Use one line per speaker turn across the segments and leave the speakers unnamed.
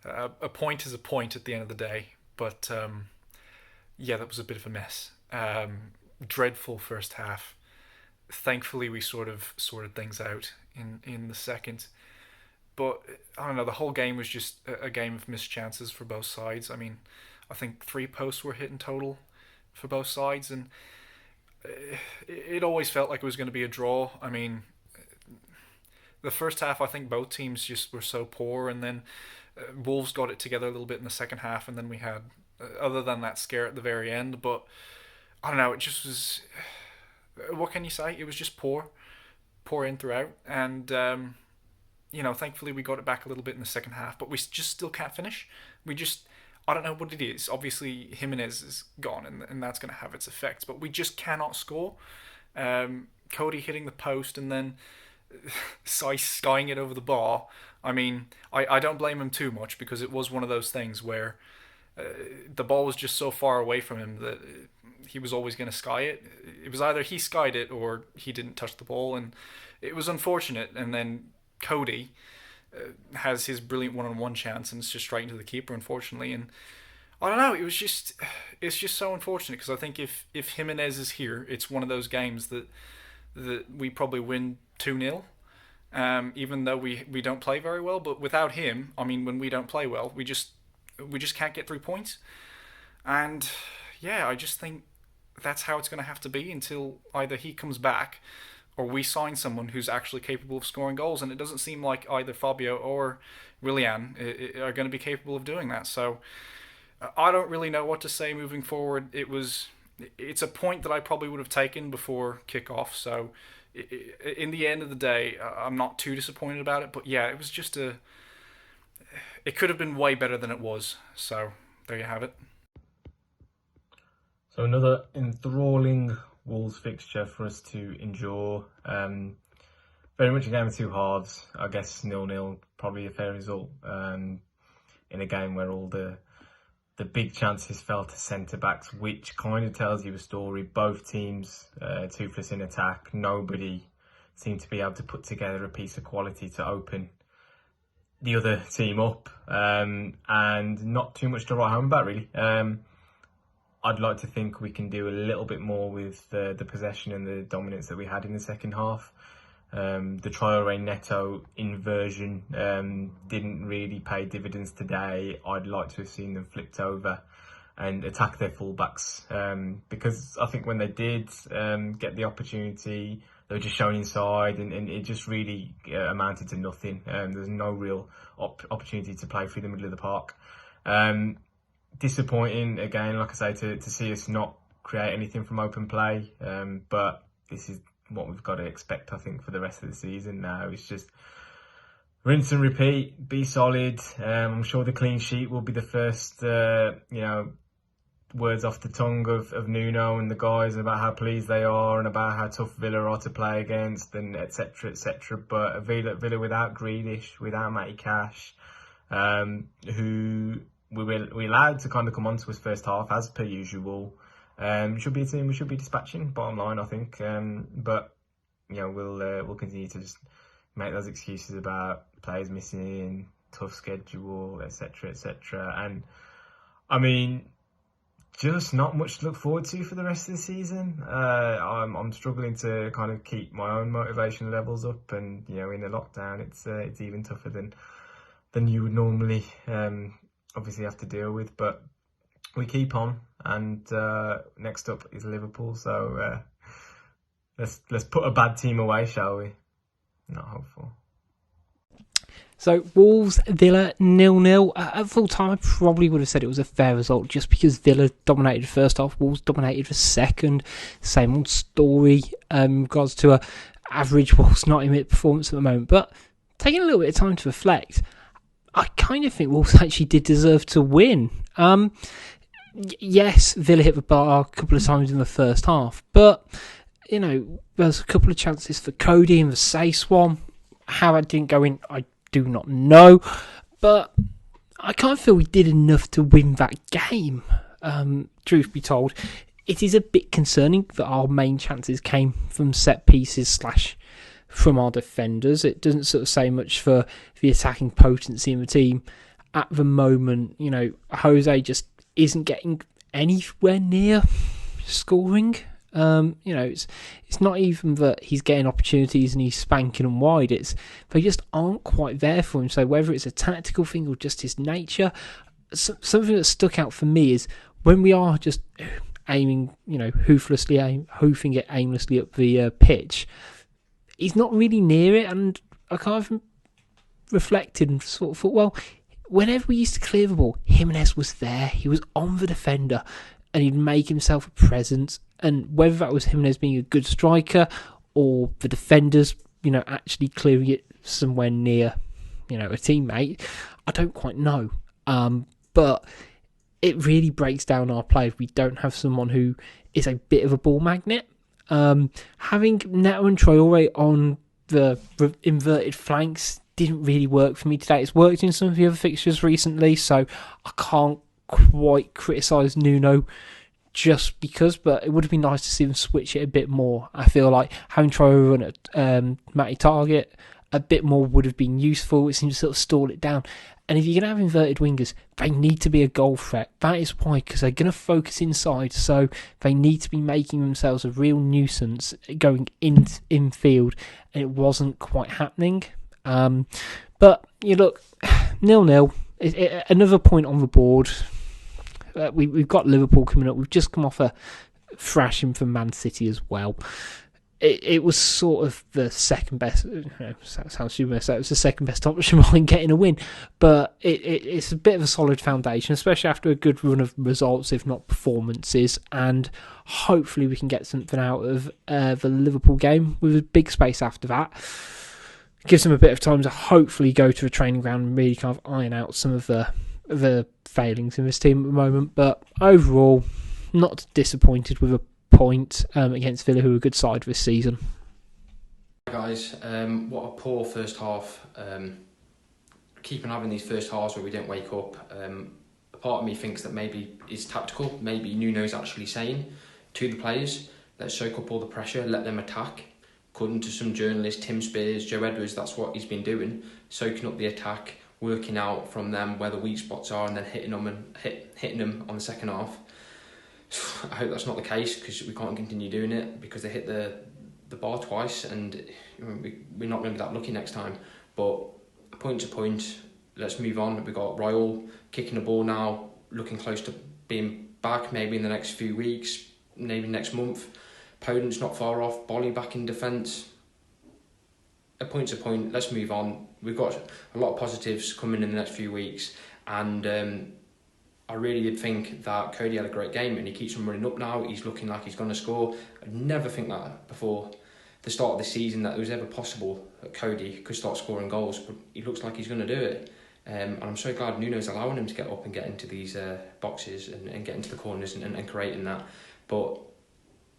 A point is a point at the end of the day, but yeah, that was a bit of a mess. Dreadful first half. Thankfully, we sort of sorted things out in the second. But I don't know. The whole game was just a game of missed chances for both sides. I mean, I think 3 posts were hit in total for both sides, and it always felt like it was going to be a draw. I mean, the first half, I think both teams just were so poor, and then Wolves got it together a little bit in the second half, and then we had, other than that scare at the very end, but I don't know. It just was. What can you say? It was just poor in throughout, and thankfully we got it back a little bit in the second half, but we just still can't finish. We just, I don't know what it is. Obviously, Jimenez is gone, and that's going to have its effects, but we just cannot score. Cody hitting the post and then Sai skying it over the bar. I mean, I don't blame him too much because it was one of those things where the ball was just so far away from him that he was always going to sky it. It was either he skied it or he didn't touch the ball, and it was unfortunate. And then Cody has his brilliant one-on-one chance, and it's just straight into the keeper, unfortunately. And I don't know. It's just so unfortunate because I think if Jimenez is here, it's one of those games that we probably win 2-0. Even though we don't play very well, but without him, I mean, when we don't play well, we just can't get 3 points. And yeah, I just think that's how it's going to have to be until either he comes back or we sign someone who's actually capable of scoring goals. And it doesn't seem like either Fabio or Willian are going to be capable of doing that. So I don't really know what to say moving forward. It's a point that I probably would have taken before kick-off. So in the end of the day, I'm not too disappointed about it. But yeah, it was just it could have been way better than it was. So there you have it.
So another enthralling Wolves fixture for us to endure. Very much a game of two halves. I guess 0-0, probably a fair result. In a game where all the big chances fell to centre-backs, which kind of tells you a story. Both teams toothless in attack. Nobody seemed to be able to put together a piece of quality to open the other team up. And not too much to write home about, really. I'd like to think we can do a little bit more with the possession and the dominance that we had in the second half. The Traore Neto inversion didn't really pay dividends today. I'd like to have seen them flipped over and attack their fullbacks because I think when they did get the opportunity, they were just shown inside and it just really amounted to nothing. There's no real opportunity to play through the middle of the park. Disappointing, again, like I say, to see us not create anything from open play. But this is what we've got to expect, I think, for the rest of the season now. It's just rinse and repeat, be solid. I'm sure the clean sheet will be the first, words off the tongue of Nuno and the guys about how pleased they are and about how tough Villa are to play against and etc, etc. But Villa without Grealish, without Matty Cash, who we allowed to kind of come onto his first half as per usual. Should be a team we should be dispatching, bottom line, I think. But we'll continue to just make those excuses about players missing, tough schedule, etc, etc. And I mean, just not much to look forward to for the rest of the season. I'm struggling to kind of keep my own motivation levels up, and in a lockdown, it's even tougher than you would normally obviously have to deal with. But we keep on, and next up is Liverpool. So let's put a bad team away, shall we? Not hopeful.
So Wolves Villa 0-0. At full time, I probably would have said it was a fair result, just because Villa dominated the first half, Wolves dominated the second. Same old story in regards to a average Wolves 90-minute performance at the moment. But taking a little bit of time to reflect, I kind of think Wolves actually did deserve to win. Yes, Villa hit the bar a couple of times in the first half, but there's a couple of chances for Cody and the Sace one. How it didn't go in, I do not know, but I kind of feel we did enough to win that game. Truth be told, it is a bit concerning that our main chances came from set pieces / from our defenders. It doesn't sort of say much for the attacking potency in the team. at the moment, Jose just isn't getting anywhere near scoring. It's not even that he's getting opportunities and he's spanking them wide. It's they just aren't quite there for him. So whether it's a tactical thing or just his nature, something that stuck out for me is when we are just aiming, hoofing it aimlessly up the pitch, he's not really near it. And I kind of reflected and sort of thought, well, whenever we used to clear the ball, Jimenez was there. He was on the defender and he'd make himself a presence. And whether that was Jimenez being a good striker or the defenders, actually clearing it somewhere near, a teammate, I don't quite know. But it really breaks down our play if we don't have someone who is a bit of a ball magnet. Having Neto and Traore on the inverted flanks didn't really work for me today. It's worked in some of the other fixtures recently, so I can't quite criticise Nuno just because, but it would have been nice to see them switch it a bit more. I feel like having Traore run at Matty Target a bit more would have been useful. It seems to sort of stall it down. And if you're going to have inverted wingers, they need to be a goal threat. That is why, because they're going to focus inside, so they need to be making themselves a real nuisance going infield, and it wasn't quite happening. But you look, 0-0, another point on the board. We've got Liverpool coming up. We've just come off a thrashing from Man City as well. It was sort of the second best. Sounds stupid. It was the second best option behind getting a win, but it's a bit of a solid foundation, especially after a good run of results, if not performances. And hopefully we can get something out of the Liverpool game with a big space after that. Gives them a bit of time to hopefully go to a training ground and really kind of iron out some of the failings in this team at the moment. But overall, not disappointed with a point against Villa, who are a good side this season.
Guys, what a poor first half. Keep on having these first halves where we don't wake up. A part of me thinks that maybe it's tactical. Maybe Nuno's actually saying to the players, let's soak up all the pressure, let them attack. According to some journalists, Tim Spears, Joe Edwards, that's what he's been doing, soaking up the attack, working out from them where the weak spots are, and then hitting them on the second half. I hope that's not the case, because we can't continue doing it, because they hit the bar twice, and we're not going to be that lucky next time. But point to point, let's move on. We've got Raul kicking the ball now, looking close to being back maybe in the next few weeks, maybe next month. Podence not far off, Bolly back in defence. A point to point, let's move on. We've got a lot of positives coming in the next few weeks, and I really did think that Cody had a great game, and he keeps on running up now. He's looking like he's going to score. I never think that before the start of the season that it was ever possible that Cody could start scoring goals, but he looks like he's going to do it. And I'm so glad Nuno's allowing him to get up and get into these boxes and get into the corners and creating that. But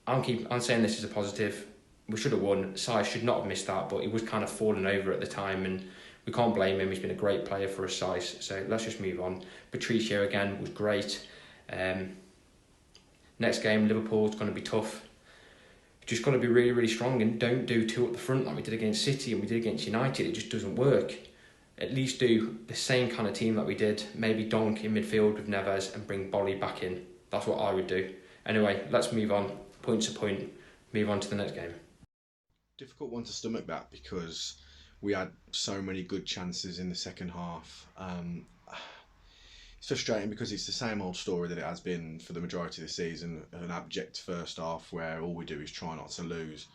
I'm saying this is a positive. We should have won. Sai should not have missed that, but he was kind of falling over at the time, and we can't blame him. He's been a great player for us, Sai. So let's just move on. Patricio again was great. Next game, Liverpool's going to be tough. Just got to be really, really strong, and don't do two up the front like we did against City and we did against United. It just doesn't work. At least do the same kind of team that we did. Maybe Donk in midfield with Neves and bring Bolly back in. That's what I would do. Anyway, let's move on. Point to point. Move on to the next game.
Difficult one to stomach that, because we had so many good chances in the second half. It's frustrating because it's the same old story that it has been for the majority of the season. An abject first half where all we do is try not to lose.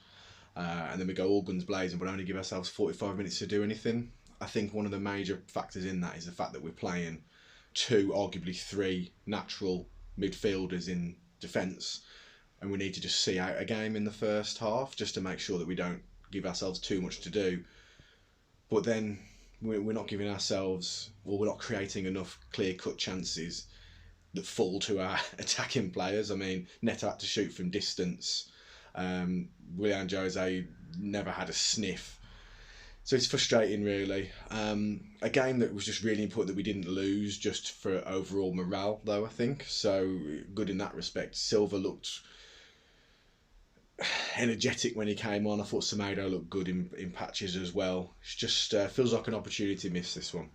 And then we go all guns blazing but only give ourselves 45 minutes to do anything. I think one of the major factors in that is the fact that we're playing two, arguably three, natural midfielders in defence. And we need to just see out a game in the first half just to make sure that we don't give ourselves too much to do. But then we're not giving ourselves, or we're not creating enough clear-cut chances that fall to our attacking players. I mean, Neto had to shoot from distance. Willian Jose never had a sniff. So it's frustrating, really. A game that was just really important that we didn't lose, just for overall morale, though, I think. So good in that respect. Silva looked energetic when he came on. I thought Semedo looked good in patches as well. It just feels like an opportunity miss, this one.